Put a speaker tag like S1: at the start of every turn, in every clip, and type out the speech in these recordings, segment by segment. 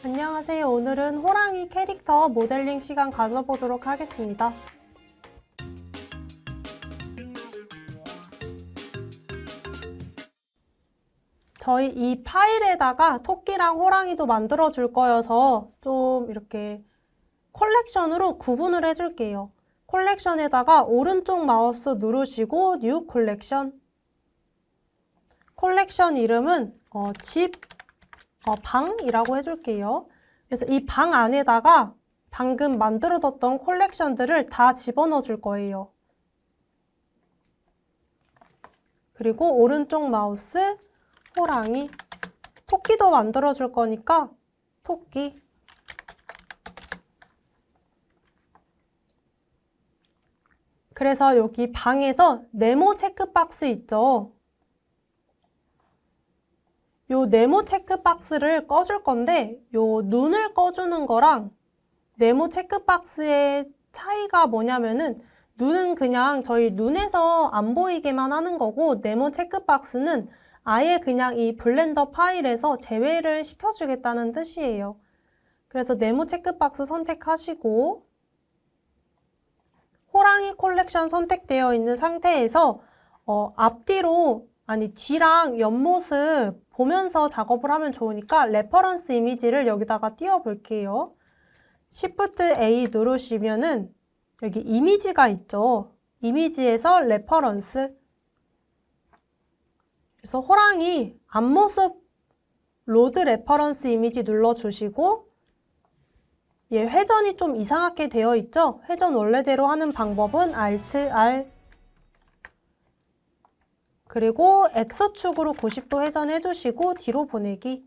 S1: 안녕하세요. 오늘은 호랑이 캐릭터 모델링 시간 가져보도록 하겠습니다. 저희 이 파일에다가 토끼랑 호랑이도 만들어 줄 거여서 좀 이렇게 컬렉션으로 구분을 해줄게요. 컬렉션에다가 오른쪽 마우스 누르시고 뉴 컬렉션. 컬렉션 이름은 방이라고 해줄게요. 그래서 이 방 안에다가 방금 만들어뒀던 컬렉션들을 다 집어넣어 줄 거예요. 그리고 오른쪽 마우스 호랑이, 토끼도 만들어 줄 거니까 토끼. 그래서 여기 방에서 네모 체크박스 있죠? 요 네모 체크박스를 꺼줄 건데 요 눈을 꺼주는 거랑 네모 체크박스의 차이가 뭐냐면은 눈은 그냥 저희 눈에서 안 보이게만 하는 거고 네모 체크박스는 아예 그냥 이 블렌더 파일에서 제외를 시켜주겠다는 뜻이에요. 그래서 네모 체크박스 선택하시고 호랑이 컬렉션 선택되어 있는 상태에서 앞뒤로 뒤랑 옆모습 보면서 작업을 하면 좋으니까 레퍼런스 이미지를 여기다가 띄워 볼게요. Shift A 누르시면은 여기 이미지가 있죠. 이미지에서 레퍼런스. 그래서 호랑이 앞모습 로드 레퍼런스 이미지 눌러주시고 얘 회전이 좀 이상하게 되어 있죠? 회전 원래대로 하는 방법은 Alt R 그리고 X축으로 90도 회전해 주시고 뒤로 보내기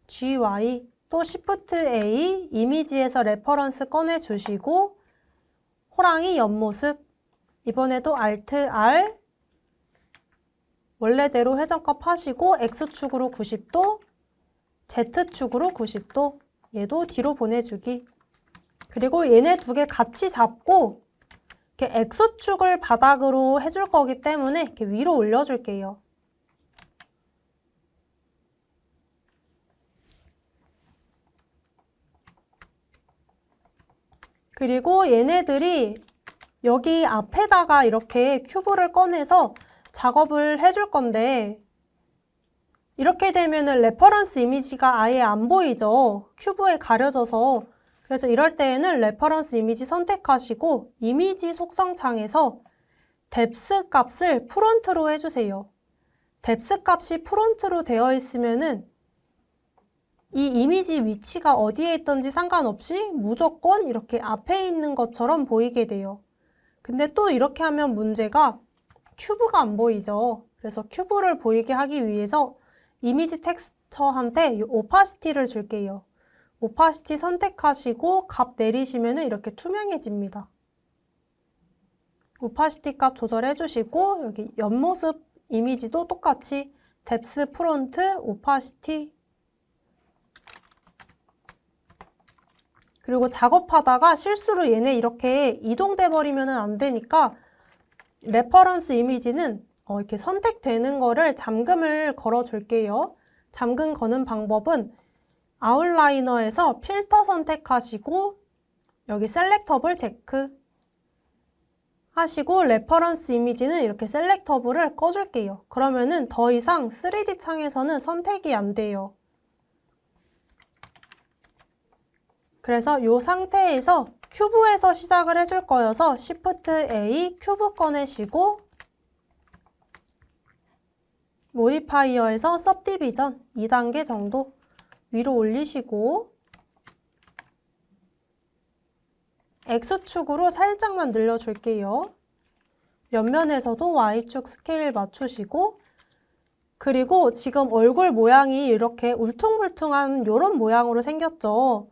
S1: GY 또 Shift A 이미지에서 레퍼런스 꺼내 주시고 호랑이 옆모습 이번에도 Alt R 원래대로 회전값 하시고 X축으로 90도 Z축으로 90도 얘도 뒤로 보내주기 그리고 얘네 두 개 같이 잡고 이렇게 X축을 바닥으로 해줄 거기 때문에 이렇게 위로 올려줄게요. 그리고 얘네들이 여기 앞에다가 이렇게 큐브를 꺼내서 작업을 해줄 건데 이렇게 되면은 레퍼런스 이미지가 아예 안 보이죠. 큐브에 가려져서. 그래서 이럴 때에는 레퍼런스 이미지 선택하시고 이미지 속성창에서 뎁스 값을 프론트로 해주세요. 뎁스 값이 프론트로 되어 있으면은 이 이미지 위치가 어디에 있던지 상관없이 무조건 이렇게 앞에 있는 것처럼 보이게 돼요. 근데 또 이렇게 하면 문제가 큐브가 안 보이죠. 그래서 큐브를 보이게 하기 위해서 이미지 텍스처한테 이 오파시티를 줄게요. 오파시티 선택하시고 값 내리시면 이렇게 투명해집니다. 오파시티 값 조절해 주시고 여기 옆모습 이미지도 똑같이 뎁스 프론트 오파시티 그리고 작업하다가 실수로 얘네 이렇게 이동돼 버리면 안 되니까 레퍼런스 이미지는 이렇게 선택되는 거를 잠금을 걸어 줄게요. 잠금 거는 방법은 아웃라이너에서 필터 선택하시고 여기 셀렉터블 체크 하시고 레퍼런스 이미지는 이렇게 셀렉터블을 꺼줄게요. 그러면은 더 이상 3D 창에서는 선택이 안 돼요. 그래서 이 상태에서 큐브에서 시작을 해줄 거여서 Shift A 큐브 꺼내시고 모디파이어에서 सब디비전 2단계 정도 위로 올리시고 X축으로 살짝만 늘려줄게요. 옆면에서도 Y축 스케일 맞추시고 그리고 지금 얼굴 모양이 이렇게 울퉁불퉁한 이런 모양으로 생겼죠.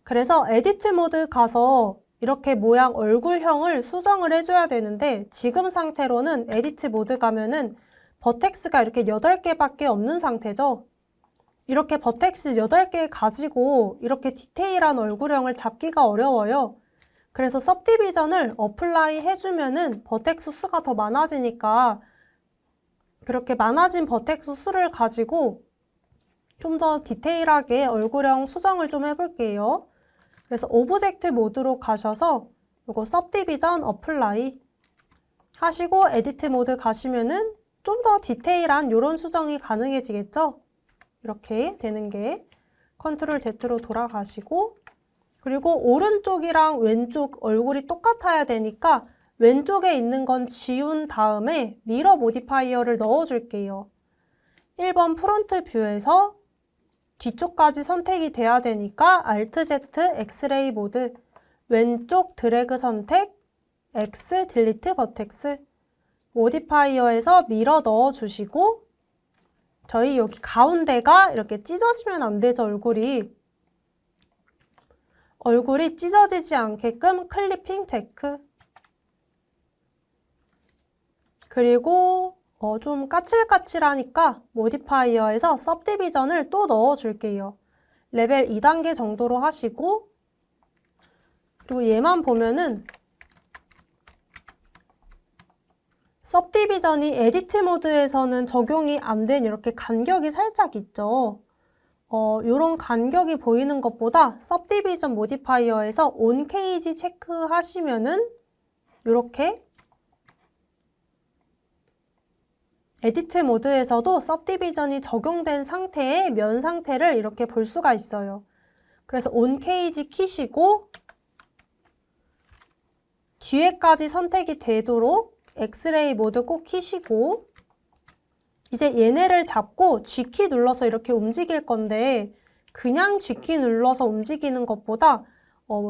S1: 그래서 에디트 모드 가서 이렇게 모양 얼굴형을 수정을 해줘야 되는데 지금 상태로는 에디트 모드 가면은 버텍스가 이렇게 8개밖에 없는 상태죠. 이렇게 버텍스 8개 가지고 이렇게 디테일한 얼굴형을 잡기가 어려워요. 그래서 सब디비전을 어플라이 해주면은 버텍스 수가 더 많아지니까 그렇게 많아진 버텍스 수를 가지고 좀 더 디테일하게 얼굴형 수정을 좀 해볼게요. 그래서 오브젝트 모드로 가셔서 요거 सब디비전 어플라이 하시고 에디트 모드 가시면은 좀 더 디테일한 요런 수정이 가능해지겠죠? 이렇게 되는 게 컨트롤 Z로 돌아가시고 그리고 오른쪽이랑 왼쪽 얼굴이 똑같아야 되니까 왼쪽에 있는 건 지운 다음에 미러 모디파이어를 넣어줄게요. 1번 프론트 뷰에서 뒤쪽까지 선택이 돼야 되니까 Alt Z 엑스레이 모드 왼쪽 드래그 선택 X 딜리트 버텍스 모디파이어에서 미러 넣어주시고 저희 여기 가운데가 이렇게 찢어지면 안 되죠, 얼굴이 찢어지지 않게끔 클리핑 체크. 그리고 좀 까칠까칠하니까 모디파이어에서 सब디비전을 또 넣어줄게요. 레벨 2단계 정도로 하시고 그리고 얘만 보면은 सब디비전이 에디트 모드에서는 적용이 안 된 이렇게 간격이 살짝 있죠. 요런 간격이 보이는 것보다 सब디비전 모디파이어에서 온 케이지 체크하시면은 이렇게 에디트 모드에서도 सब디비전이 적용된 상태의 면 상태를 이렇게 볼 수가 있어요. 그래서 온 케이지 키시고 뒤에까지 선택이 되도록 엑스레이 모드 꼭 키시고 이제 얘네를 잡고 G키 눌러서 이렇게 움직일 건데 그냥 G키 눌러서 움직이는 것보다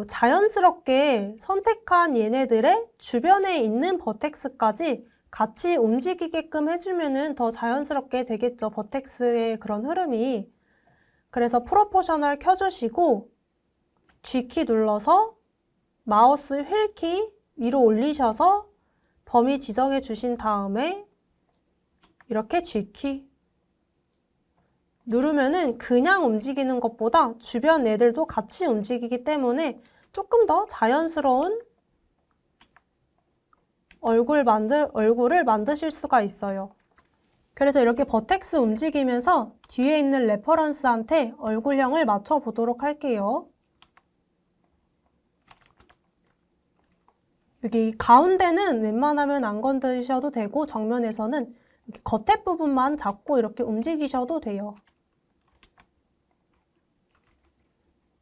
S1: 자연스럽게 선택한 얘네들의 주변에 있는 버텍스까지 같이 움직이게끔 해주면은 더 자연스럽게 되겠죠. 버텍스의 그런 흐름이. 그래서 프로포셔널 켜주시고 G키 눌러서 마우스 휠키 위로 올리셔서 범위 지정해 주신 다음에 이렇게 G키 누르면은 그냥 움직이는 것보다 주변 애들도 같이 움직이기 때문에 조금 더 자연스러운 얼굴을 만드실 수가 있어요. 그래서 이렇게 버텍스 움직이면서 뒤에 있는 레퍼런스한테 얼굴형을 맞춰 보도록 할게요. 여기 가운데는 웬만하면 안 건드리셔도 되고 정면에서는 이렇게 겉에 부분만 잡고 이렇게 움직이셔도 돼요.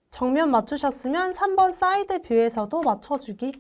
S1: 정면 맞추셨으면 3번 사이드 뷰에서도 맞춰주기.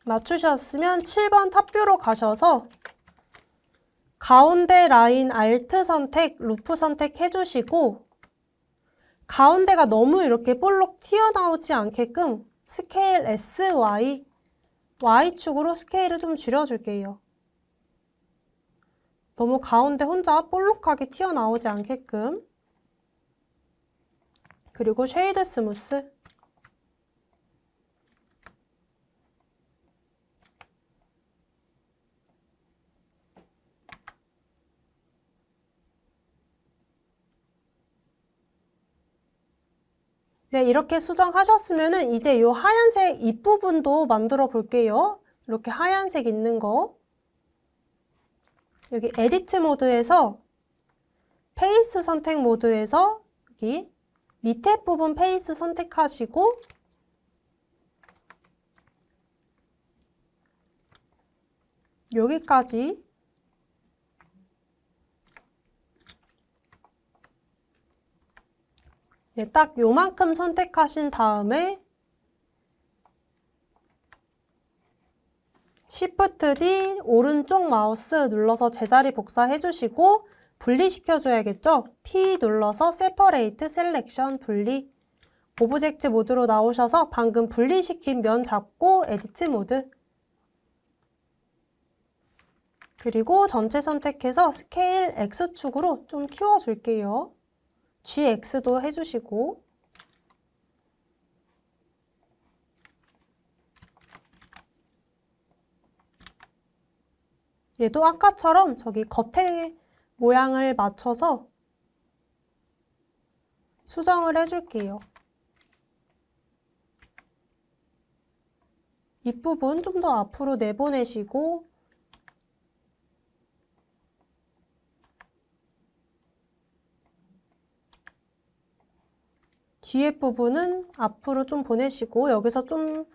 S1: 맞추셨으면 7번 탑뷰로 가셔서 가운데 라인 Alt 선택, 루프 선택해 주시고 가운데가 너무 이렇게 볼록 튀어나오지 않게끔 스케일 SY, Y축으로 스케일을 좀 줄여줄게요. 너무 가운데 혼자 볼록하게 튀어나오지 않게끔. 그리고 쉐이드 스무스. 네, 이렇게 수정하셨으면은 이제 이 하얀색 입부분도 만들어 볼게요. 이렇게 하얀색 있는 거. 여기 에디트 모드에서 페이스 선택 모드에서 여기 밑에 부분 페이스 선택하시고 여기까지 네, 딱 요만큼 선택하신 다음에 Shift D 오른쪽 마우스 눌러서 제자리 복사해 주시고 분리시켜 줘야겠죠? P 눌러서 Separate Selection 분리. 오브젝트 모드로 나오셔서 방금 분리시킨 면 잡고 에디트 모드. 그리고 전체 선택해서 스케일 X축으로 좀 키워줄게요. GX도 해주시고. 얘도 아까처럼 저기 겉에 모양을 맞춰서 수정을 해줄게요. 윗부분 좀 더 앞으로 내보내시고 뒤에 부분은 앞으로 좀 보내시고 여기서 좀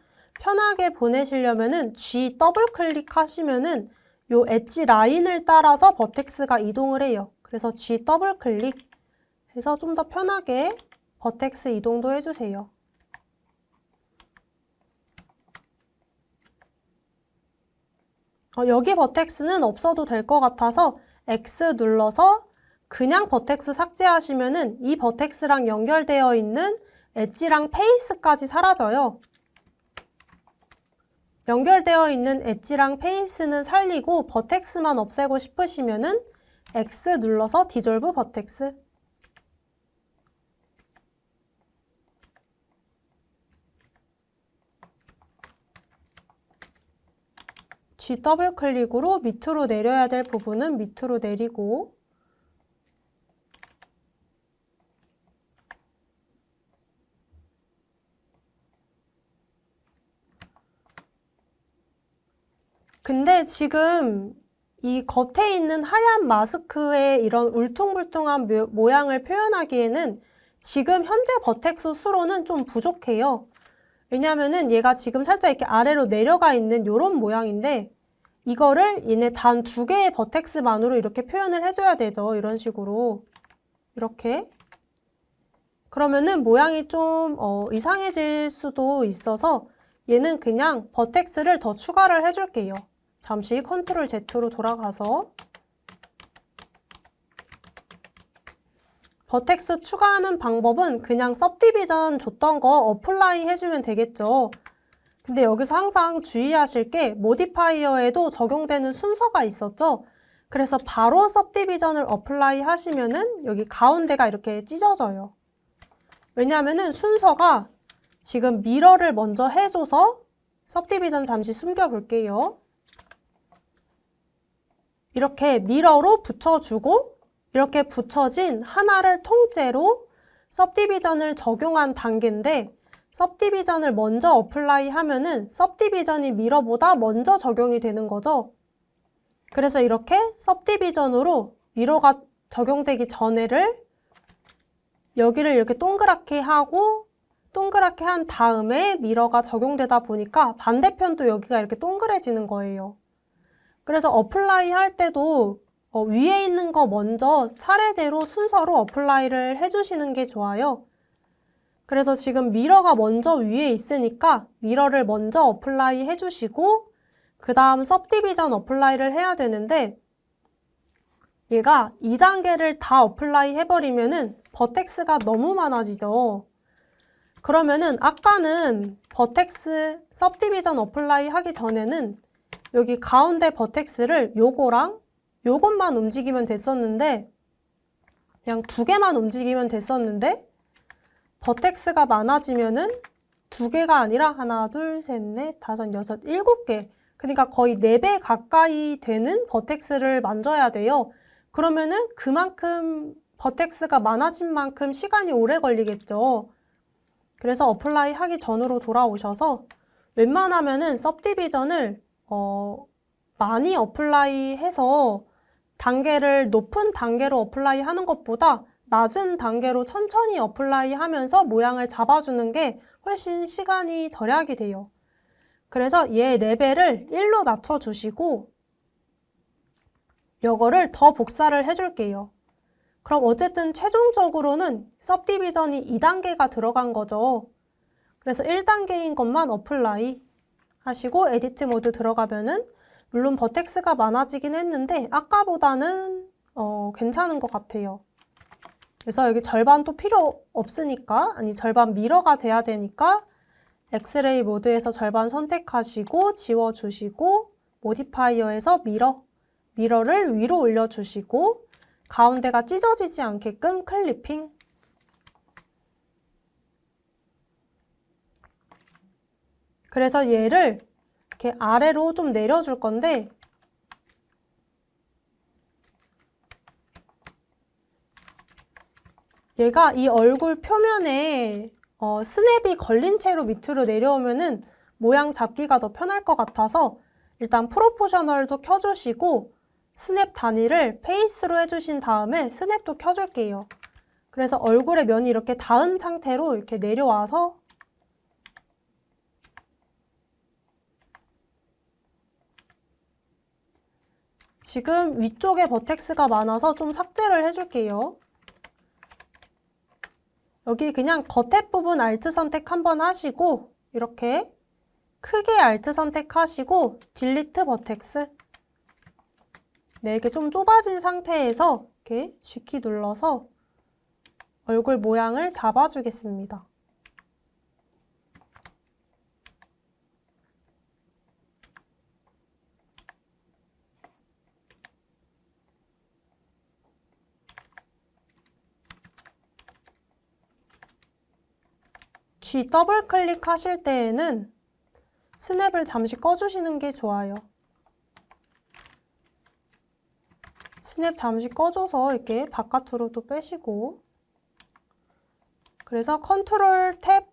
S1: 편하게 보내시려면은 G 더블 클릭하시면은 요 엣지 라인을 따라서 버텍스가 이동을 해요. 그래서 G 더블 클릭해서 좀 더 편하게 버텍스 이동도 해주세요. 여기 버텍스는 없어도 될 것 같아서 X 눌러서 그냥 버텍스 삭제하시면은 이 버텍스랑 연결되어 있는 엣지랑 페이스까지 사라져요. 연결되어 있는 엣지랑 페이스는 살리고 버텍스만 없애고 싶으시면은 X 눌러서 디졸브 버텍스. G 더블 클릭으로 밑으로 내려야 될 부분은 밑으로 내리고 근데 지금 이 겉에 있는 하얀 마스크의 이런 울퉁불퉁한 모양을 표현하기에는 지금 현재 버텍스 수로는 좀 부족해요. 왜냐면은 얘가 지금 살짝 이렇게 아래로 내려가 있는 이런 모양인데 이거를 얘네 단 2개의 버텍스만으로 이렇게 표현을 해줘야 되죠. 이런 식으로. 이렇게. 그러면은 모양이 좀 이상해질 수도 있어서 얘는 그냥 버텍스를 더 추가를 해줄게요. 잠시 컨트롤 Z로 돌아가서 버텍스 추가하는 방법은 그냥 सब디비전 줬던 거 어플라이 해주면 되겠죠. 근데 여기서 항상 주의하실 게 모디파이어에도 적용되는 순서가 있었죠. 그래서 바로 सब디비전을 어플라이 하시면은 여기 가운데가 이렇게 찢어져요. 왜냐하면은 순서가 지금 미러를 먼저 해줘서 सब디비전 잠시 숨겨볼게요. 이렇게 미러로 붙여주고 이렇게 붙여진 하나를 통째로 सब디비전을 적용한 단계인데 सब디비전을 먼저 어플라이 하면은 सब디비전이 미러보다 먼저 적용이 되는 거죠. 그래서 이렇게 सब디비전으로 미러가 적용되기 전에를 여기를 이렇게 동그랗게 하고 동그랗게 한 다음에 미러가 적용되다 보니까 반대편도 여기가 이렇게 동그래지는 거예요. 그래서 어플라이 할 때도 위에 있는 거 먼저 차례대로 순서로 어플라이를 해주시는 게 좋아요. 그래서 지금 미러가 먼저 위에 있으니까 미러를 먼저 어플라이 해주시고 그 다음 सब디비전 어플라이를 해야 되는데 얘가 2단계를 다 어플라이 해버리면은 버텍스가 너무 많아지죠. 그러면은 아까는 버텍스 सब디비전 어플라이 하기 전에는 여기 가운데 버텍스를 요거랑 요것만 움직이면 됐었는데 그냥 2개만 움직이면 됐었는데 버텍스가 많아지면은 2개가 아니라 하나, 둘, 셋, 넷, 다섯, 여섯, 7개. 그러니까 거의 4배 가까이 되는 버텍스를 만져야 돼요. 그러면은 그만큼 버텍스가 많아진 만큼 시간이 오래 걸리겠죠. 그래서 어플라이 하기 전으로 돌아오셔서 웬만하면은 सब디비전을 많이 어플라이 해서 단계를 높은 단계로 어플라이 하는 것보다 낮은 단계로 천천히 어플라이 하면서 모양을 잡아주는 게 훨씬 시간이 절약이 돼요. 그래서 얘 레벨을 1로 낮춰주시고 요거를 더 복사를 해줄게요. 그럼 어쨌든 최종적으로는 सब디비전이 2단계가 들어간 거죠. 그래서 1단계인 것만 어플라이 하시고 에디트 모드 들어가면은 물론 버텍스가 많아지긴 했는데 아까보다는 괜찮은 것 같아요. 그래서 여기 절반 또 필요 없으니까, 아니 절반 미러가 돼야 되니까 엑스레이 모드에서 절반 선택하시고 지워주시고 모디파이어에서 미러를 위로 올려주시고 가운데가 찢어지지 않게끔 클리핑. 그래서 얘를 이렇게 아래로 좀 내려줄 건데 얘가 이 얼굴 표면에 스냅이 걸린 채로 밑으로 내려오면은 모양 잡기가 더 편할 것 같아서 일단 프로포셔널도 켜주시고 스냅 단위를 페이스로 해주신 다음에 스냅도 켜줄게요. 그래서 얼굴의 면이 이렇게 닿은 상태로 이렇게 내려와서 지금 위쪽에 버텍스가 많아서 좀 삭제를 해줄게요. 여기 그냥 겉에 부분 Alt 선택 한번 하시고 이렇게 크게 Alt 선택하시고 딜리트 버텍스. 네, 이렇게 좀 좁아진 상태에서 이렇게 G키 눌러서 얼굴 모양을 잡아주겠습니다. G 더블 클릭하실 때에는 스냅을 잠시 꺼주시는 게 좋아요. 스냅 잠시 꺼줘서 이렇게 바깥으로 또 빼시고 그래서 컨트롤 탭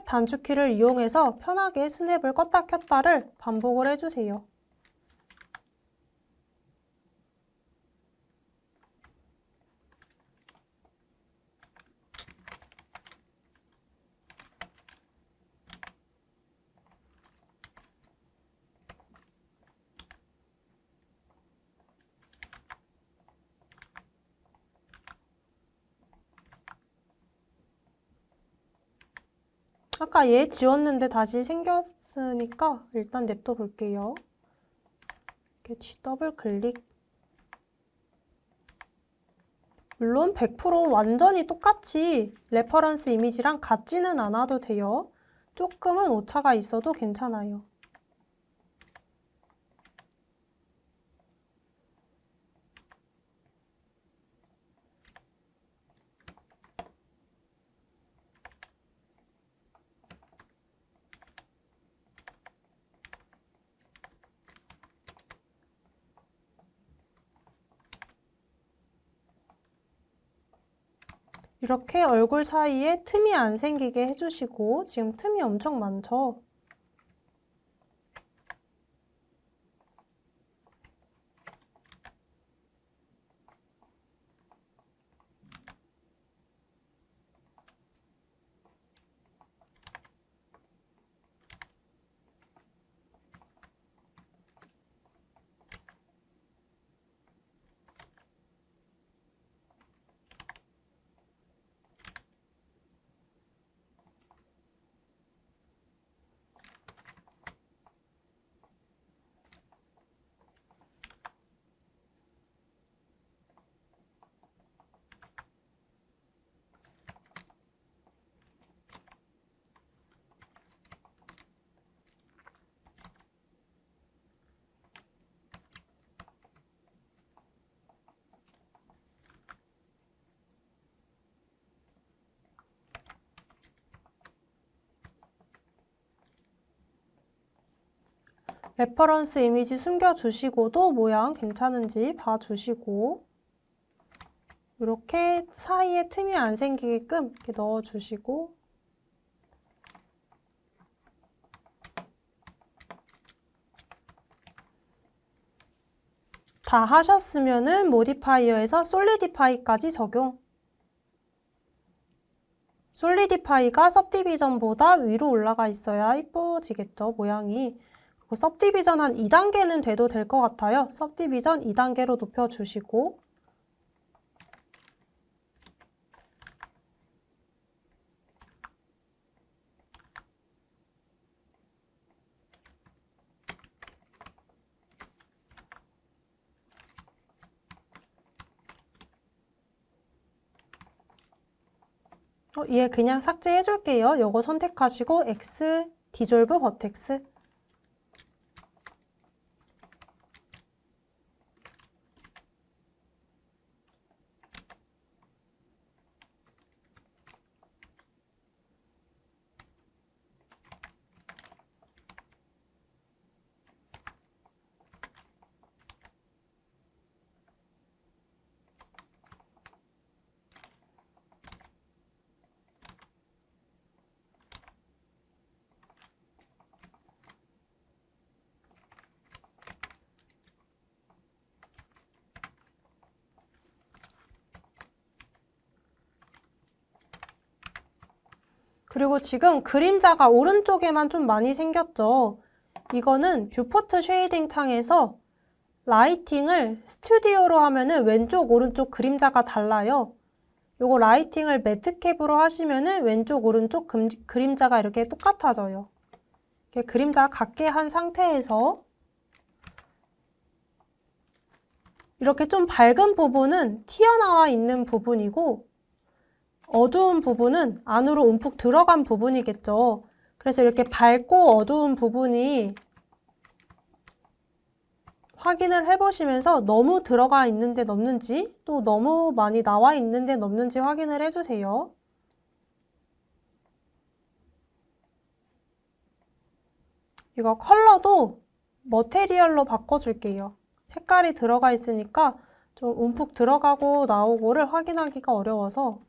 S1: 단축키를 이용해서 편하게 스냅을 껐다 켰다를 반복을 해주세요. 아까 얘 지웠는데 다시 생겼으니까 일단 냅둬 볼게요. 이렇게 G 더블 클릭. 물론 100% 완전히 똑같이 레퍼런스 이미지랑 같지는 않아도 돼요. 조금은 오차가 있어도 괜찮아요. 이렇게 얼굴 사이에 틈이 안 생기게 해주시고 지금 틈이 엄청 많죠? 레퍼런스 이미지 숨겨주시고도 모양 괜찮은지 봐주시고 이렇게 사이에 틈이 안 생기게끔 이렇게 넣어주시고 다 하셨으면은 모디파이어에서 솔리디파이까지 적용. 솔리디파이가 सब디비전보다 위로 올라가 있어야 이뻐지겠죠, 모양이. 그리고 सब디비전 한 2단계는 돼도 될 것 같아요. सब디비전 2단계로 높여주시고 얘 그냥 삭제해 줄게요. 요거 선택하시고 X 디졸브 버텍스. 그리고 지금 그림자가 오른쪽에만 좀 많이 생겼죠. 이거는 뷰포트 쉐이딩 창에서 라이팅을 스튜디오로 하면은 왼쪽 오른쪽 그림자가 달라요. 요거 라이팅을 매트캡으로 하시면은 왼쪽 오른쪽 그림자가 이렇게 똑같아져요. 이렇게 그림자 같게 한 상태에서 이렇게 좀 밝은 부분은 튀어나와 있는 부분이고 어두운 부분은 안으로 움푹 들어간 부분이겠죠. 그래서 이렇게 밝고 어두운 부분이 확인을 해보시면서 너무 들어가 있는데 넘는지 또 너무 많이 나와 있는데 넘는지 확인을 해주세요. 이거 컬러도 머테리얼로 바꿔줄게요. 색깔이 들어가 있으니까 좀 움푹 들어가고 나오고를 확인하기가 어려워서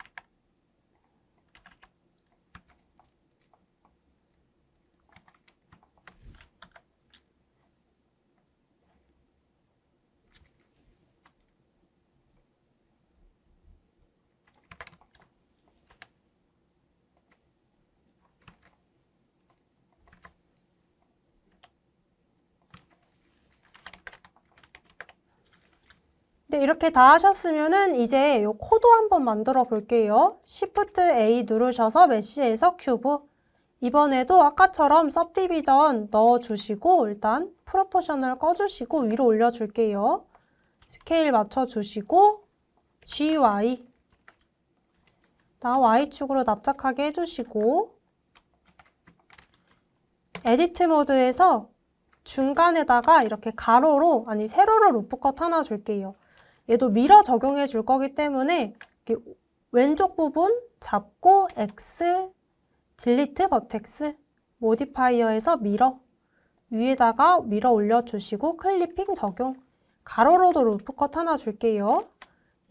S1: 네, 이렇게 다 하셨으면은 이제 요 코도 한번 만들어 볼게요. Shift A 누르셔서 메쉬에서 큐브. 이번에도 아까처럼 सब디비전 넣어주시고 일단 프로포셔널 꺼주시고 위로 올려줄게요. 스케일 맞춰주시고 GY. Y축으로 납작하게 해주시고 에디트 모드에서 중간에다가 이렇게 가로로 아니 세로로 루프컷 하나 줄게요. 얘도 미러 적용해 줄 거기 때문에 이렇게 왼쪽 부분 잡고 X 딜리트 버텍스 모디파이어에서 미러 위에다가 미러 올려주시고 클리핑 적용 가로로도 루프컷 하나 줄게요.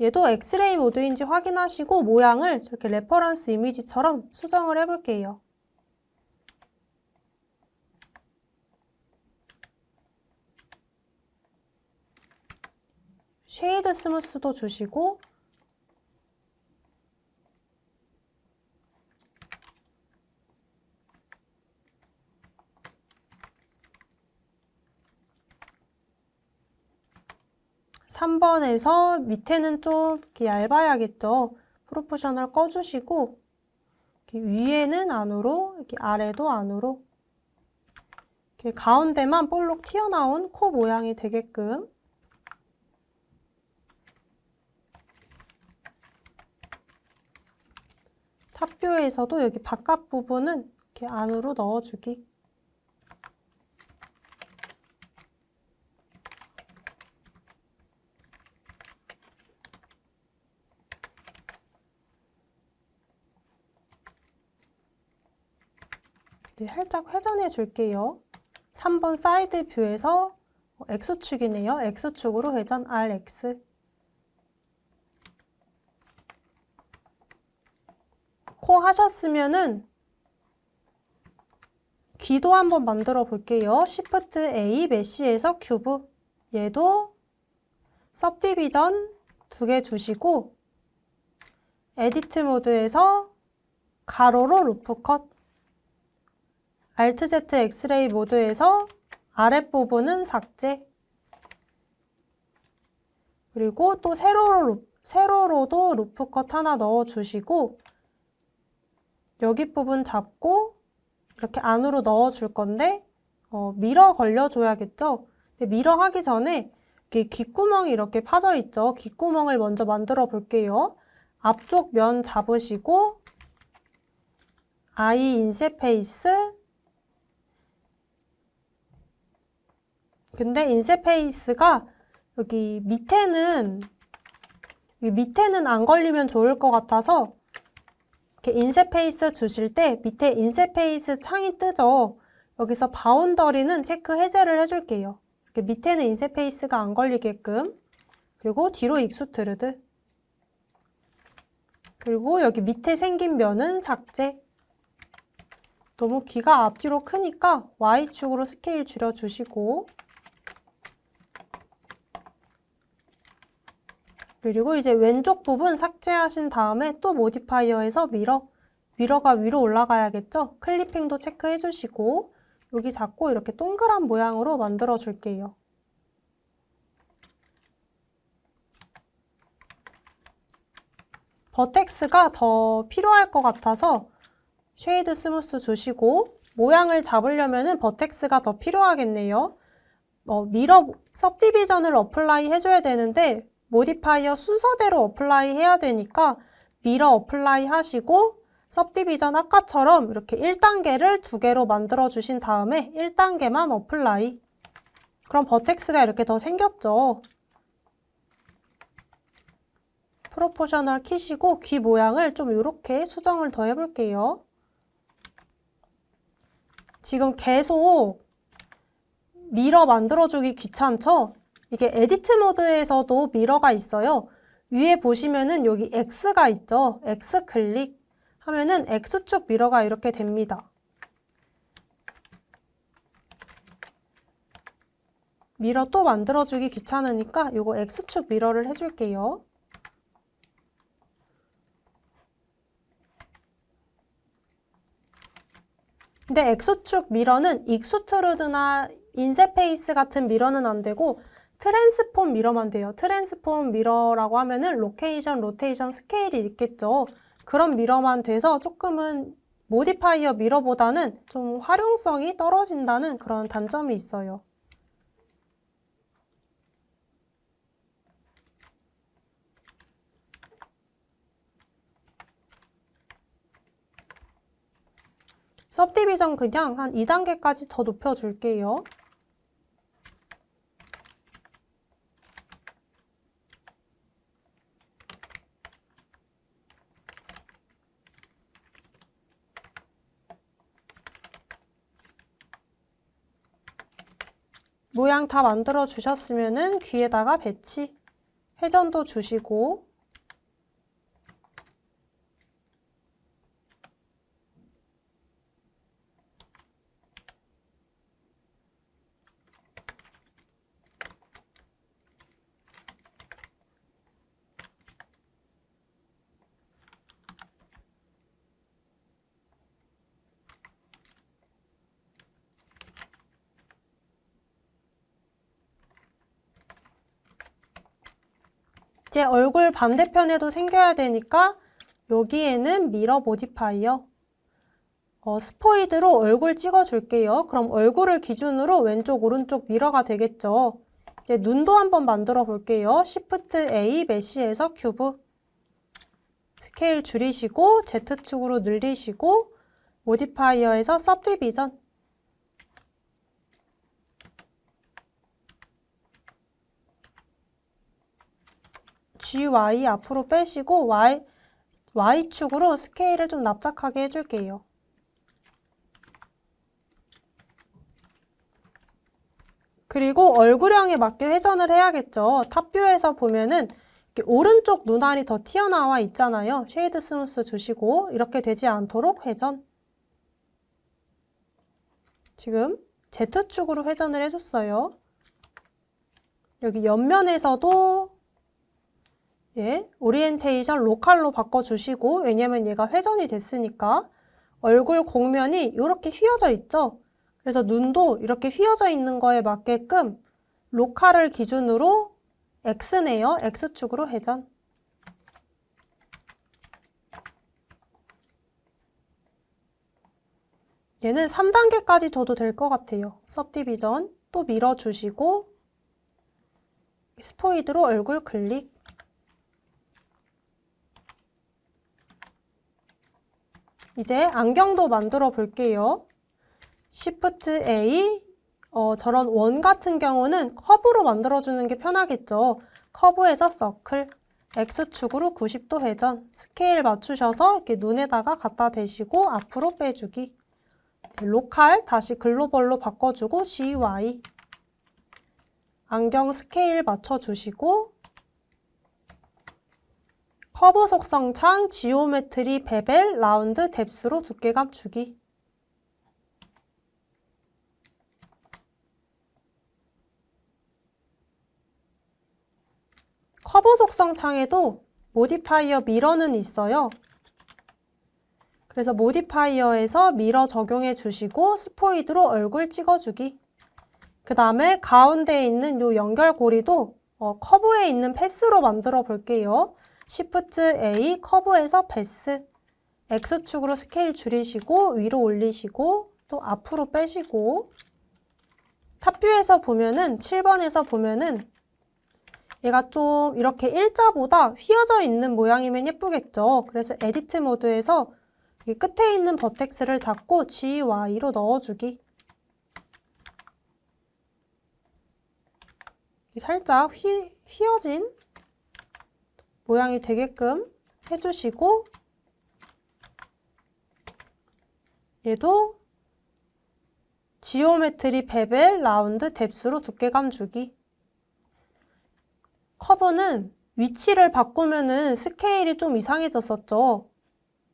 S1: 얘도 엑스레이 모드인지 확인하시고 모양을 저렇게 레퍼런스 이미지처럼 수정을 해볼게요. 쉐이드 스무스도 주시고 (3번에서) 밑에는 좀 이렇게 얇아야겠죠. 프로포셔널 꺼주시고 이렇게 위에는 안으로 이렇게 아래도 안으로 이렇게 가운데만 볼록 튀어나온 코 모양이 되게끔 탑뷰에서도 여기 바깥 부분은 이렇게 안으로 넣어주기. 네, 살짝 회전해 줄게요. 3번 사이드 뷰에서 X축이네요. X축으로 회전 RX. 코 하셨으면은 귀도 한번 만들어 볼게요. Shift A 메쉬에서 큐브. 얘도 सब디비전 2개 주시고 에디트 모드에서 가로로 루프컷. Alt Z 엑스레이 모드에서 아랫부분은 삭제. 그리고 또 세로로도 루프컷 하나 넣어주시고 여기 부분 잡고 이렇게 안으로 넣어줄 건데 미러 걸려줘야겠죠? 근데 미러 하기 전에 이렇게 귓구멍이 이렇게 파져 있죠? 귓구멍을 먼저 만들어 볼게요. 앞쪽 면 잡으시고 I 인셋 페이스. 근데 인셋 페이스가 여기 밑에는 안 걸리면 좋을 것 같아서 이렇게 인셋 페이스 주실 때 밑에 인셋 페이스 창이 뜨죠. 여기서 바운더리는 체크 해제를 해줄게요. 이렇게 밑에는 인셋 페이스가 안 걸리게끔. 그리고 뒤로 익스트루드. 그리고 여기 밑에 생긴 면은 삭제. 너무 귀가 앞뒤로 크니까 Y축으로 스케일 줄여주시고, 그리고 이제 왼쪽 부분 삭제하신 다음에 또 모디파이어에서 미러가 위로 올라가야겠죠? 클리핑도 체크해 주시고 여기 잡고 이렇게 동그란 모양으로 만들어 줄게요. 버텍스가 더 필요할 것 같아서 쉐이드 스무스 주시고, 모양을 잡으려면 버텍스가 더 필요하겠네요. 미러 सब디비전을 어플라이 해줘야 되는데 모디파이어 순서대로 어플라이 해야 되니까 미러 어플라이 하시고 सब디비전 아까처럼 이렇게 1단계를 2개로 만들어 주신 다음에 1단계만 어플라이. 그럼 버텍스가 이렇게 더 생겼죠. 프로포셔널 키시고 귀 모양을 좀 이렇게 수정을 더 해볼게요. 지금 계속 미러 만들어주기 귀찮죠? 이게 에디트 모드에서도 미러가 있어요. 위에 보시면은 여기 X가 있죠? X 클릭 하면은 X축 미러가 이렇게 됩니다. 미러 또 만들어주기 귀찮으니까 이거 X축 미러를 해줄게요. 근데 X축 미러는 익스트루드나 인셋 페이스 같은 미러는 안 되고 트랜스폼 미러만 돼요. 트랜스폼 미러라고 하면은 로케이션, 로테이션, 스케일이 있겠죠. 그런 미러만 돼서 조금은 모디파이어 미러보다는 좀 활용성이 떨어진다는 그런 단점이 있어요. सब디비전 그냥 한 2단계까지 더 높여줄게요. 모양 다 만들어 주셨으면은 귀에다가 배치, 회전도 주시고, 이제 얼굴 반대편에도 생겨야 되니까 여기에는 미러 모디파이어 스포이드로 얼굴 찍어줄게요. 그럼 얼굴을 기준으로 왼쪽 오른쪽 미러가 되겠죠. 이제 눈도 한번 만들어 볼게요. Shift A 메쉬에서 큐브 스케일 줄이시고 Z축으로 늘리시고 모디파이어에서 सब디비전 GY 앞으로 빼시고 Y축으로 스케일을 좀 납작하게 해줄게요. 그리고 얼굴형에 맞게 회전을 해야겠죠. 탑뷰에서 보면은 이렇게 오른쪽 눈알이 더 튀어나와 있잖아요. 쉐이드 스무스 주시고 이렇게 되지 않도록 회전. 지금 Z축으로 회전을 해줬어요. 여기 옆면에서도 오리엔테이션 로컬로 바꿔주시고, 왜냐면 얘가 회전이 됐으니까 얼굴 곡면이 이렇게 휘어져 있죠. 그래서 눈도 이렇게 휘어져 있는 거에 맞게끔 로컬을 기준으로 X네요. X축으로 회전. 얘는 3단계까지 줘도 될 것 같아요. सब디비전 또 밀어주시고 스포이드로 얼굴 클릭. 이제 안경도 만들어 볼게요. Shift A, 저런 원 같은 경우는 커브로 만들어주는 게 편하겠죠. 커브에서 서클, X축으로 90도 회전, 스케일 맞추셔서 이렇게 눈에다가 갖다 대시고 앞으로 빼주기. 로컬 다시 글로벌로 바꿔주고 GY. 안경 스케일 맞춰주시고 커브 속성 창, 지오메트리, 베벨, 라운드, 뎁스로 두께감 주기. 커브 속성 창에도 모디파이어 미러는 있어요. 그래서 모디파이어에서 미러 적용해 주시고 스포이드로 얼굴 찍어주기. 그 다음에 가운데에 있는 요 연결고리도 커브에 있는 패스로 만들어 볼게요. Shift A, 커브에서 패스. X축으로 스케일 줄이시고 위로 올리시고 또 앞으로 빼시고 탑뷰에서 보면은 7번에서 보면은 얘가 좀 이렇게 일자보다 휘어져 있는 모양이면 예쁘겠죠. 그래서 에디트 모드에서 이 끝에 있는 버텍스를 잡고 GY로 넣어주기. 살짝 휘어진 모양이 되게끔 해주시고 얘도 지오메트리, 베벨, 라운드, 뎁스로 두께감 주기. 커브는 위치를 바꾸면은 스케일이 좀 이상해졌었죠.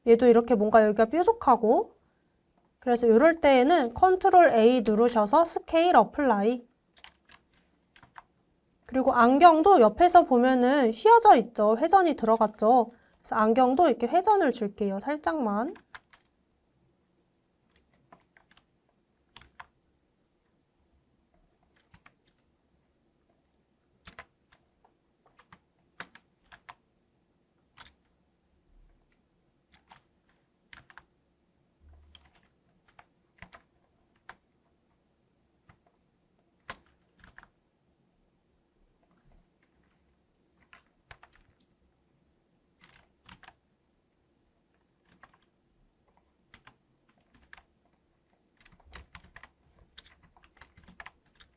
S1: 얘도 이렇게 뭔가 여기가 뾰족하고 그래서 이럴 때에는 컨트롤 A 누르셔서 스케일 어플라이. 그리고 안경도 옆에서 보면은 휘어져 있죠. 회전이 들어갔죠. 그래서 안경도 이렇게 회전을 줄게요. 살짝만.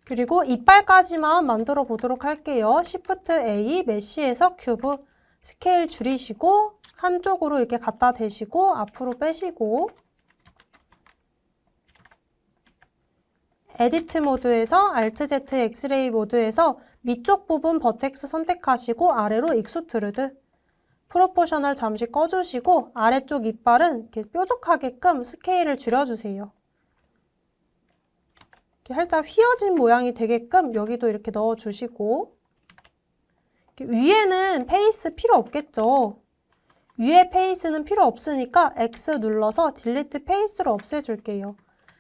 S1: 그리고 이빨까지만 만들어 보도록 할게요. Shift A, 메쉬에서 큐브, 스케일 줄이시고 한쪽으로 이렇게 갖다 대시고 앞으로 빼시고 에디트 모드에서 Alt Z 엑스레이 모드에서 밑쪽 부분 버텍스 선택하시고 아래로 익스트루드. 프로포셔널 잠시 꺼주시고 아래쪽 이빨은 이렇게 뾰족하게끔 스케일을 줄여주세요. 살짝 휘어진 모양이 되게끔 여기도 이렇게 넣어주시고 위에는 페이스 필요 없겠죠. 위에 페이스는 필요 없으니까 X 눌러서 딜리트 페이스로 없애줄게요.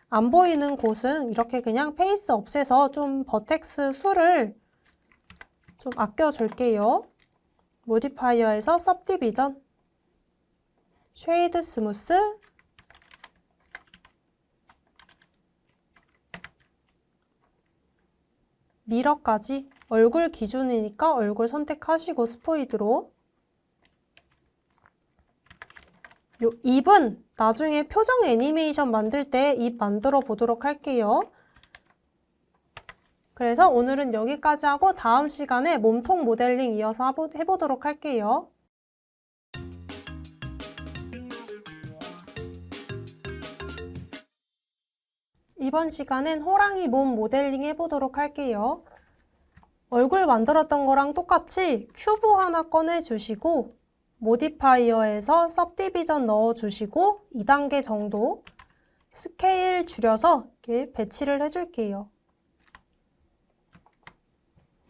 S1: 안 보이는 곳은 이렇게 그냥 페이스 없애서 좀 버텍스 수를 좀 아껴줄게요. 모디파이어에서 सब디비전, 쉐이드 스무스, 미러까지 얼굴 기준이니까 얼굴 선택하시고 스포이드로. 요 입은 나중에 표정 애니메이션 만들 때 입 만들어 보도록 할게요. 그래서 오늘은 여기까지 하고 다음 시간에 몸통 모델링 이어서 해보도록 할게요. 이번 시간엔 호랑이 몸 모델링 해보도록 할게요. 얼굴 만들었던 거랑 똑같이 큐브 하나 꺼내주시고 모디파이어에서 सब디비전 넣어주시고 2단계 정도 스케일 줄여서 이렇게 배치를 해줄게요.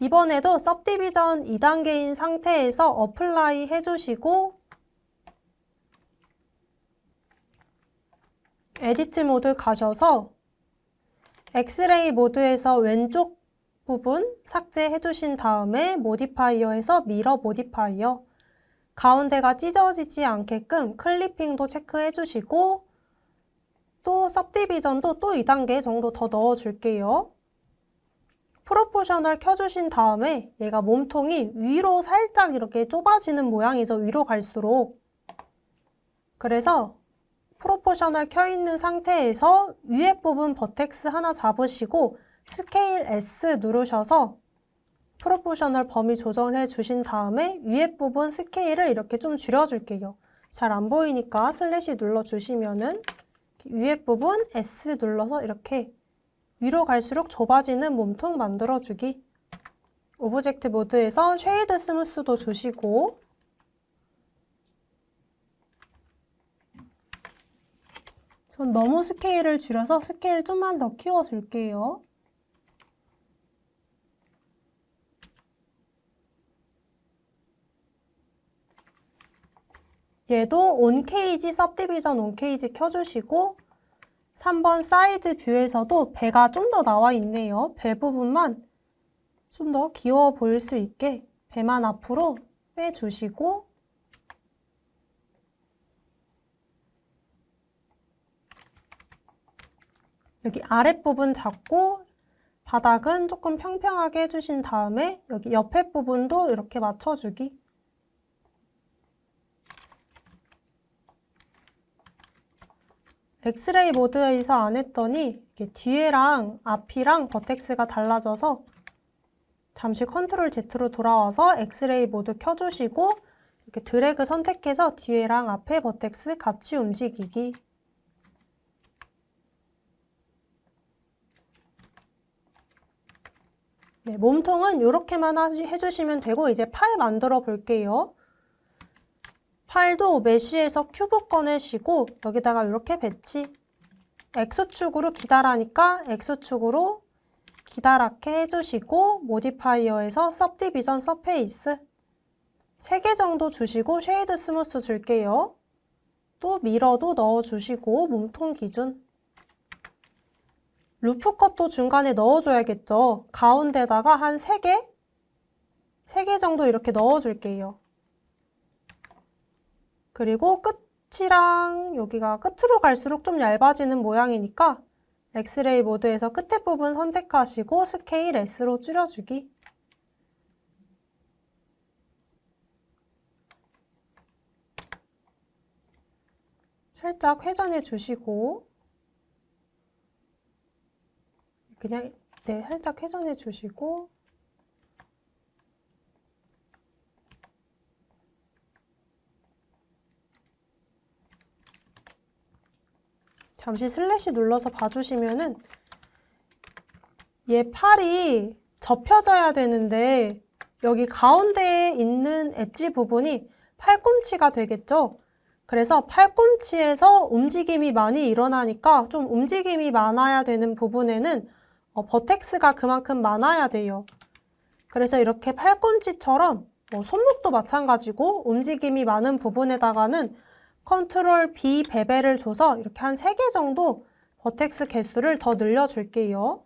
S1: 이번에도 सब디비전 2단계인 상태에서 어플라이 해주시고 에디트 모드 가셔서 엑스레이 모드에서 왼쪽 부분 삭제해 주신 다음에 모디파이어에서 미러 모디파이어 가운데가 찢어지지 않게끔 클리핑도 체크해 주시고 또 सब디비전도 또 2단계 정도 더 넣어 줄게요. 프로포셔널 켜주신 다음에 얘가 몸통이 위로 살짝 이렇게 좁아지는 모양이죠. 위로 갈수록. 그래서 프로포셔널 켜있는 상태에서 위에 부분 버텍스 하나 잡으시고 스케일 S 누르셔서 프로포셔널 범위 조정해 주신 다음에 위에 부분 스케일을 이렇게 좀 줄여줄게요. 잘 안 보이니까 슬래시 눌러주시면은 위에 부분 S 눌러서 이렇게 위로 갈수록 좁아지는 몸통 만들어주기. 오브젝트 모드에서 쉐이드 스무스도 주시고 전 너무 스케일을 줄여서 스케일 좀만 더 키워줄게요. 얘도 온케이지 सब디비전 온케이지 켜주시고 3번 사이드 뷰에서도 배가 좀 더 나와 있네요. 배 부분만 좀 더 귀여워 보일 수 있게 배만 앞으로 빼주시고 여기 아랫부분 잡고 바닥은 조금 평평하게 해주신 다음에 여기 옆에 부분도 이렇게 맞춰주기. 엑스레이 모드에서 안 했더니 이게 뒤에랑 앞이랑 버텍스가 달라져서 잠시 컨트롤 Z로 돌아와서 엑스레이 모드 켜주시고 이렇게 드래그 선택해서 뒤에랑 앞에 버텍스 같이 움직이기. 네, 몸통은 이렇게만 해주시면 되고 이제 팔 만들어 볼게요. 팔도 메쉬에서 큐브 꺼내시고 여기다가 이렇게 배치. X축으로 기다라니까 X축으로 기다랗게 해주시고 모디파이어에서 सब디비전 서페이스 3개 정도 주시고 쉐이드 스무스 줄게요. 또 미러도 넣어주시고 몸통 기준. 루프 컷도 중간에 넣어줘야겠죠. 가운데다가 한 3개? 3개 정도 이렇게 넣어줄게요. 그리고 끝이랑 여기가 끝으로 갈수록 좀 얇아지는 모양이니까 엑스레이 모드에서 끝에 부분 선택하시고 스케일 S로 줄여주기. 살짝 회전해 주시고 그냥 살짝 회전해 주시고 잠시 슬래시 눌러서 봐주시면은 얘 팔이 접혀져야 되는데 여기 가운데에 있는 엣지 부분이 팔꿈치가 되겠죠? 그래서 팔꿈치에서 움직임이 많이 일어나니까 좀 움직임이 많아야 되는 부분에는 버텍스가 그만큼 많아야 돼요. 그래서 이렇게 팔꿈치처럼 손목도 마찬가지고 움직임이 많은 부분에다가는 컨트롤 B 베벨을 줘서 이렇게 한 3개 정도 버텍스 개수를 더 늘려줄게요.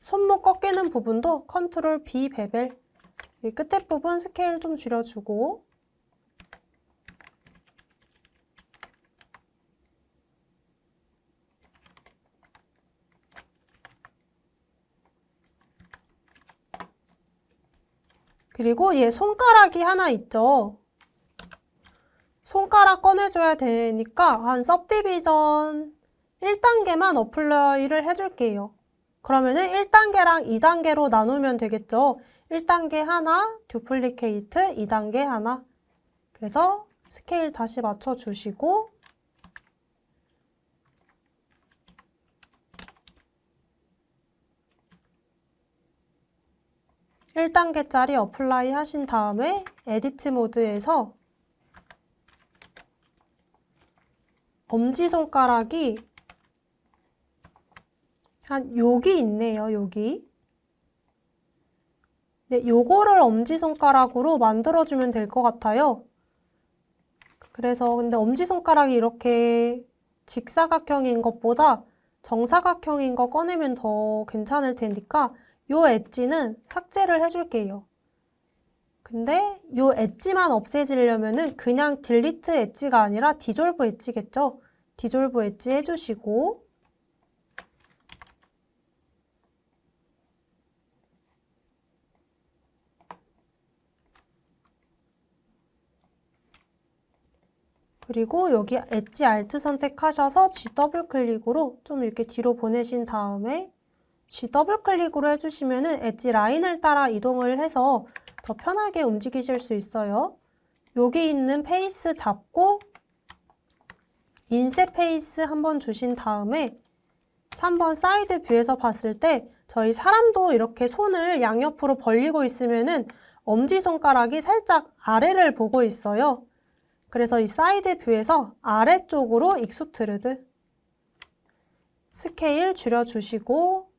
S1: 손목 꺾이는 부분도 컨트롤 B 베벨. 이 끝에 부분 스케일 좀 줄여주고 그리고 얘 손가락이 하나 있죠. 손가락 꺼내줘야 되니까 한 सब디비전 1단계만 어플라이를 해줄게요. 그러면은 1단계랑 2단계로 나누면 되겠죠. 1단계 하나, 듀플리케이트, 2단계 하나. 그래서 스케일 다시 맞춰주시고 1단계짜리 어플라이 하신 다음에 에디트 모드에서 엄지손가락이 한 여기 있네요, 여기. 네, 요거를 엄지손가락으로 만들어주면 될 것 같아요. 그래서 근데 엄지손가락이 이렇게 직사각형인 것보다 정사각형인 거 꺼내면 더 괜찮을 테니까 요 엣지는 삭제를 해줄게요. 근데 요 엣지만 없애지려면은 그냥 딜리트 엣지가 아니라 디졸브 엣지겠죠? 디졸브 엣지 해주시고 그리고 여기 엣지 알트 선택하셔서 G 더블 클릭으로 좀 이렇게 뒤로 보내신 다음에 G 더블 클릭으로 해주시면은 엣지 라인을 따라 이동을 해서 더 편하게 움직이실 수 있어요. 여기 있는 페이스 잡고 인셋 페이스 한번 주신 다음에 3번 사이드 뷰에서 봤을 때 저희 사람도 이렇게 손을 양옆으로 벌리고 있으면은 엄지손가락이 살짝 아래를 보고 있어요. 그래서 이 사이드 뷰에서 아래쪽으로 익스트루드 스케일 줄여주시고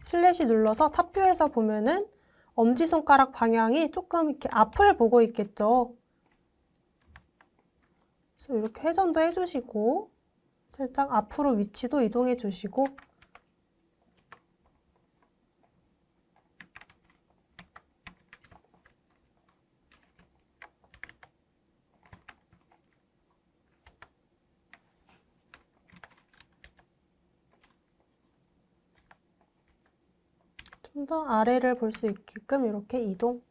S1: 슬래시 눌러서 탑뷰에서 보면은 엄지손가락 방향이 조금 이렇게 앞을 보고 있겠죠. 그래서 이렇게 회전도 해주시고 살짝 앞으로 위치도 이동해 주시고 좀 더 아래를 볼 수 있게끔 이렇게 이동.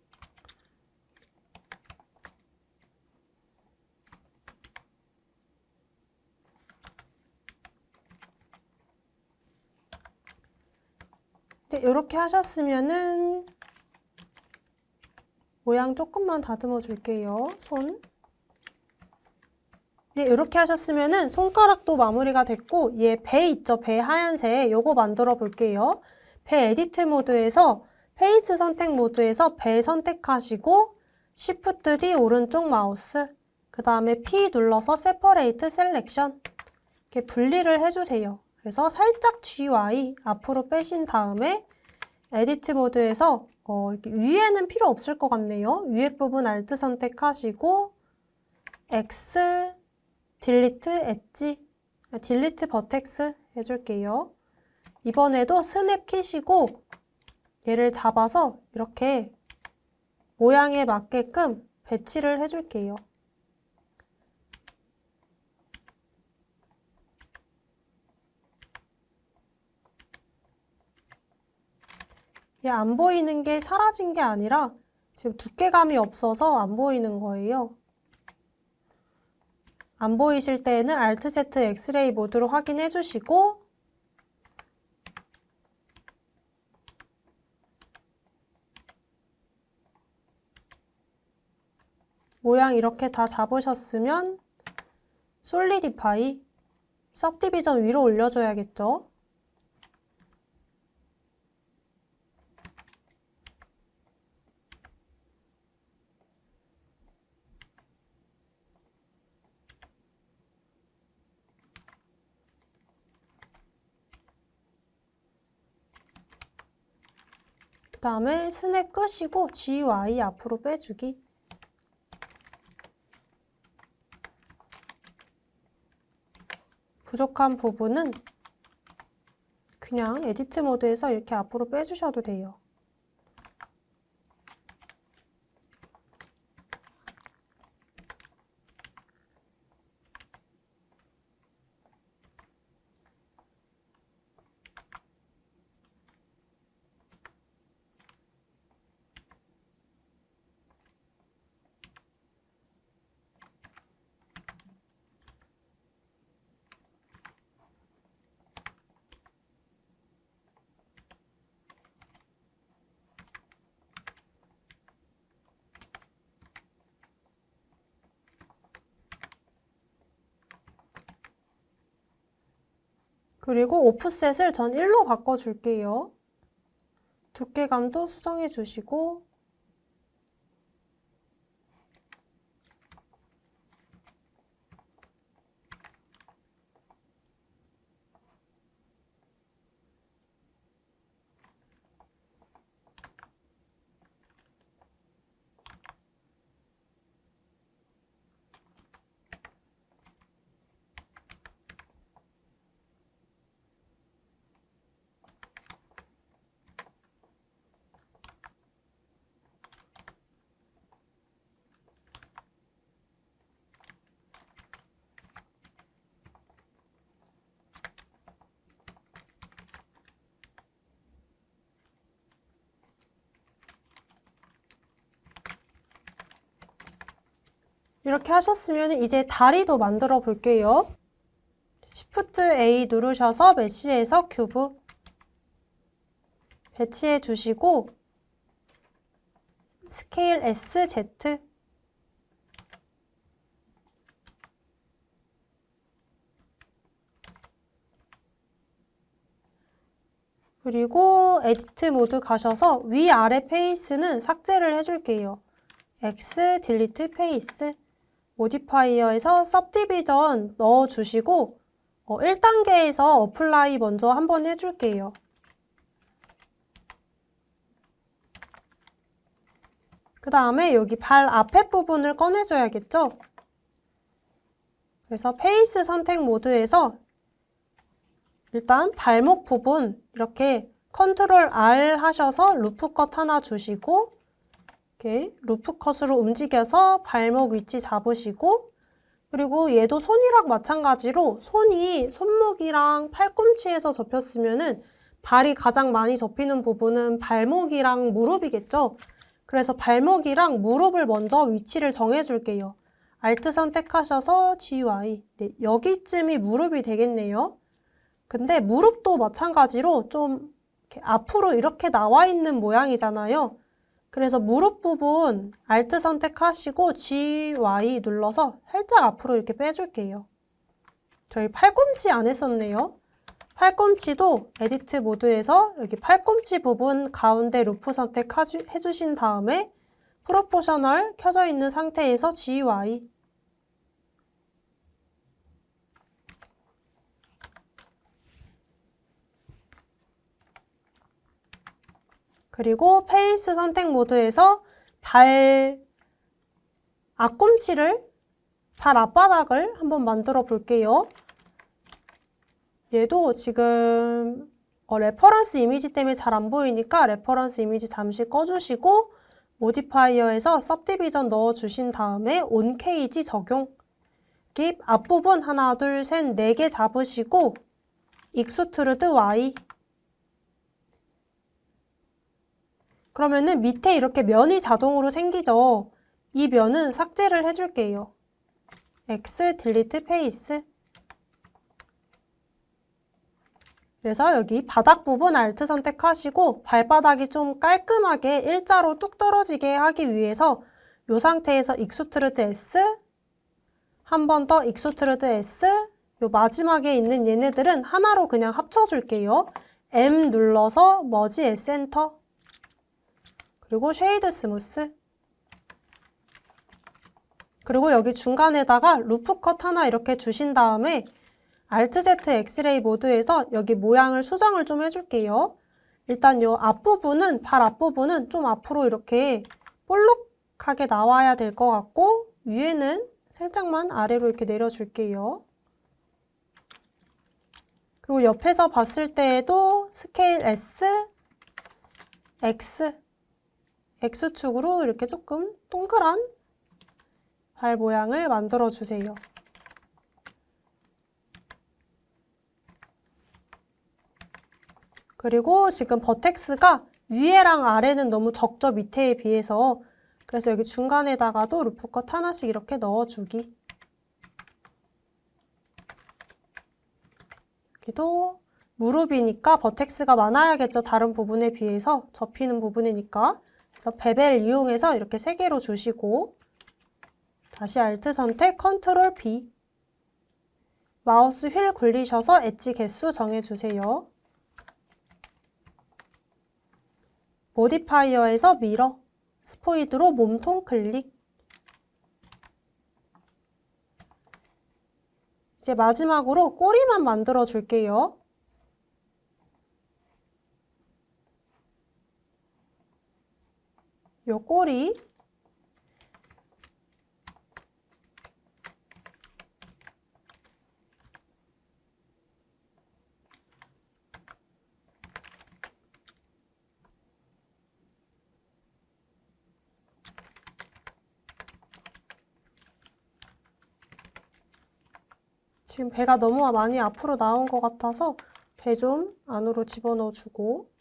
S1: 네, 이렇게 하셨으면은 모양 조금만 다듬어 줄게요. 손. 네, 이렇게 하셨으면은 손가락도 마무리가 됐고 얘 배 있죠? 배 하얀색 요거 만들어 볼게요. 배 에디트 모드에서 페이스 선택 모드에서 배 선택하시고 Shift D 오른쪽 마우스 그 다음에 P 눌러서 Separate Selection 이렇게 분리를 해주세요. 그래서 살짝 GY 앞으로 빼신 다음에 에디트 모드에서 이렇게 위에는 필요 없을 것 같네요. 위에 부분 Alt 선택하시고 X 딜리트 엣지, 딜리트 버텍스 해줄게요. 이번에도 스냅 키시고 얘를 잡아서 이렇게 모양에 맞게끔 배치를 해줄게요. 얘 안 보이는 게 사라진 게 아니라 지금 두께감이 없어서 안 보이는 거예요. 안 보이실 때에는 Alt Z 엑스레이 모드로 확인해 주시고 모양 이렇게 다 잡으셨으면 솔리디파이 सब디비전 위로 올려줘야겠죠. 그 다음에 스냅 끄시고 GY 앞으로 빼주기. 부족한 부분은 그냥 에디트 모드에서 이렇게 앞으로 빼주셔도 돼요. 그리고 오프셋을 전 1로 바꿔줄게요. 두께감도 수정해 주시고 이렇게 하셨으면 이제 다리도 만들어 볼게요. Shift A 누르셔서 메쉬에서 큐브 배치해 주시고 스케일 SZ 그리고 에디트 모드 가셔서 위아래 페이스는 삭제를 해줄게요. X 딜리트 페이스 모디파이어에서 सब디비전 넣어주시고 1단계에서 어플라이 먼저 한번 해줄게요. 그 다음에 여기 발 앞에 부분을 꺼내줘야겠죠? 그래서 페이스 선택 모드에서 일단 발목 부분 이렇게 컨트롤 R 하셔서 루프 컷 하나 주시고 이렇게 루프 컷으로 움직여서 발목 위치 잡으시고 그리고 얘도 손이랑 마찬가지로 손목이랑 팔꿈치에서 접혔으면은 발이 가장 많이 접히는 부분은 발목이랑 무릎이겠죠? 그래서 발목이랑 무릎을 먼저 위치를 정해줄게요. Alt 선택하셔서 GY. 네, 여기쯤이 무릎이 되겠네요. 근데 무릎도 마찬가지로 좀 이렇게 앞으로 이렇게 나와 있는 모양이잖아요. 그래서 무릎 부분 Alt 선택하시고 GY 눌러서 살짝 앞으로 이렇게 빼줄게요. 저희 팔꿈치 안 했었네요. 팔꿈치도 에디트 모드에서 여기 팔꿈치 부분 가운데 루프 선택해주신 다음에 프로포셔널 켜져 있는 상태에서 GY 그리고 페이스 선택 모드에서 발 앞꿈치를 발 앞바닥을 한번 만들어 볼게요. 얘도 지금 레퍼런스 이미지 때문에 잘 안 보이니까 레퍼런스 이미지 잠시 꺼주시고 모디파이어에서 सब디비전 넣어주신 다음에 온 케이지 적용 깁 앞부분 하나 둘 셋 4개 잡으시고 익스트루드 Y 그러면은 밑에 이렇게 면이 자동으로 생기죠. 이 면은 삭제를 해줄게요. X 딜리트 페이스 그래서 여기 바닥 부분 Alt 선택하시고 발바닥이 좀 깔끔하게 일자로 뚝 떨어지게 하기 위해서 이 상태에서 익스트루드 S 한 번 더 익스트루드 S 요 마지막에 있는 얘네들은 하나로 그냥 합쳐줄게요. M 눌러서 머지 S 엔터 그리고 쉐이드 스무스 그리고 여기 중간에다가 루프 컷 하나 이렇게 주신 다음에 Alt Z 엑스레이 모드에서 여기 모양을 수정을 좀 해줄게요. 일단 요 앞부분은 발 앞부분은 좀 앞으로 이렇게 볼록하게 나와야 될 것 같고 위에는 살짝만 아래로 이렇게 내려줄게요. 그리고 옆에서 봤을 때에도 스케일 S, X축으로 이렇게 조금 동그란 발 모양을 만들어 주세요. 그리고 지금 버텍스가 위에랑 아래는 너무 적죠, 밑에에 비해서. 그래서 여기 중간에다가도 루프 컷 하나씩 이렇게 넣어주기. 여기도 무릎이니까 버텍스가 많아야겠죠, 다른 부분에 비해서. 접히는 부분이니까. 그래서 베벨 이용해서 이렇게 3개로 주시고 다시 Alt 선택, Ctrl B 마우스 휠 굴리셔서 엣지 개수 정해주세요. 모디파이어에서 미러, 스포이드로 몸통 클릭 이제 마지막으로 꼬리만 만들어 줄게요. 요 꼬리 지금 배가 너무 많이 앞으로 나온 것 같아서 배 좀 안으로 집어넣어 주고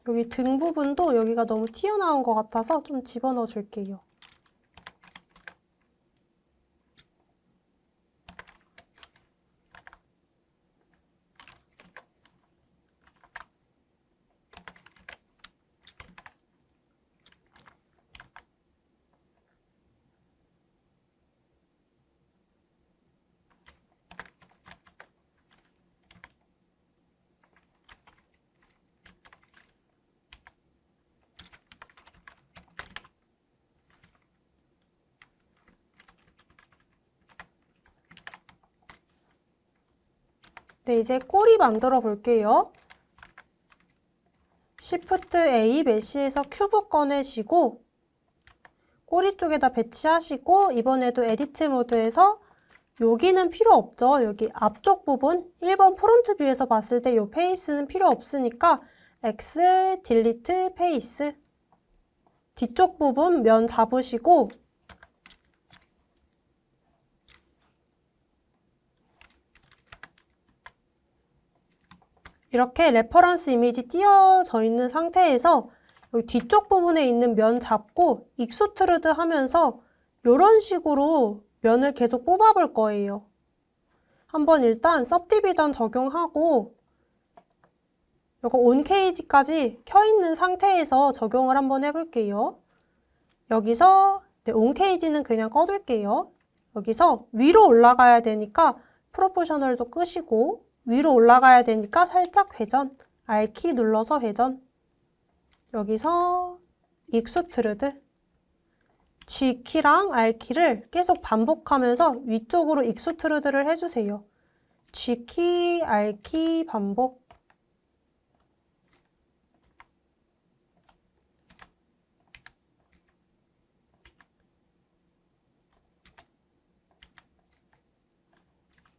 S1: 여기 등 부분도 여기가 너무 튀어나온 것 같아서 좀 집어넣어 줄게요. 네, 이제 꼬리 만들어 볼게요. Shift A 메쉬에서 큐브 꺼내시고 꼬리 쪽에다 배치하시고 이번에도 에디트 모드에서 여기는 필요 없죠. 여기 앞쪽 부분 1번 프론트 뷰에서 봤을 때 이 페이스는 필요 없으니까 X, 딜리트, 페이스 뒤쪽 부분 면 잡으시고 이렇게 레퍼런스 이미지 띄어져 있는 상태에서 여기 뒤쪽 부분에 있는 면 잡고 익스트루드 하면서 이런 식으로 면을 계속 뽑아 볼 거예요. 한번 일단 सब디비전 적용하고 이거 온 케이지까지 켜 있는 상태에서 적용을 한번 해볼게요. 여기서 온 케이지는 그냥 꺼둘게요. 여기서 위로 올라가야 되니까 프로포셔널도 끄시고 위로 올라가야 되니까 살짝 회전, R키 눌러서 회전. 여기서 익스트루드, G키랑 R키를 계속 반복하면서 위쪽으로 익스트루드를 해주세요. G키, R키 반복.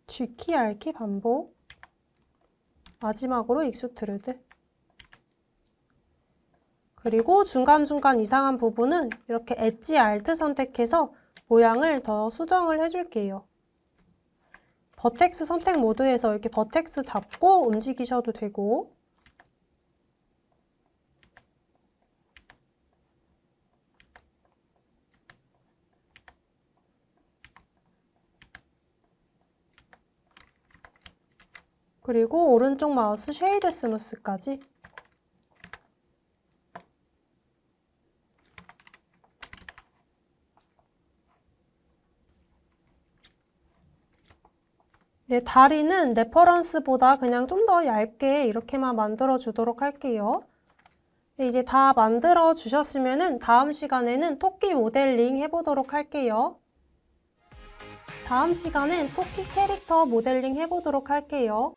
S1: G키, R키 반복. 마지막으로 익스트루드. 그리고 중간중간 이상한 부분은 이렇게 엣지 알트 선택해서 모양을 더 수정을 해줄게요. 버텍스 선택 모드에서 이렇게 버텍스 잡고 움직이셔도 되고 그리고 오른쪽 마우스 쉐이드 스무스까지 네, 다리는 레퍼런스보다 그냥 좀 더 얇게 이렇게만 만들어 주도록 할게요. 네, 이제 다 만들어 주셨으면은 다음 시간에는 토끼 모델링 해보도록 할게요. 다음 시간엔 토끼 캐릭터 모델링 해보도록 할게요.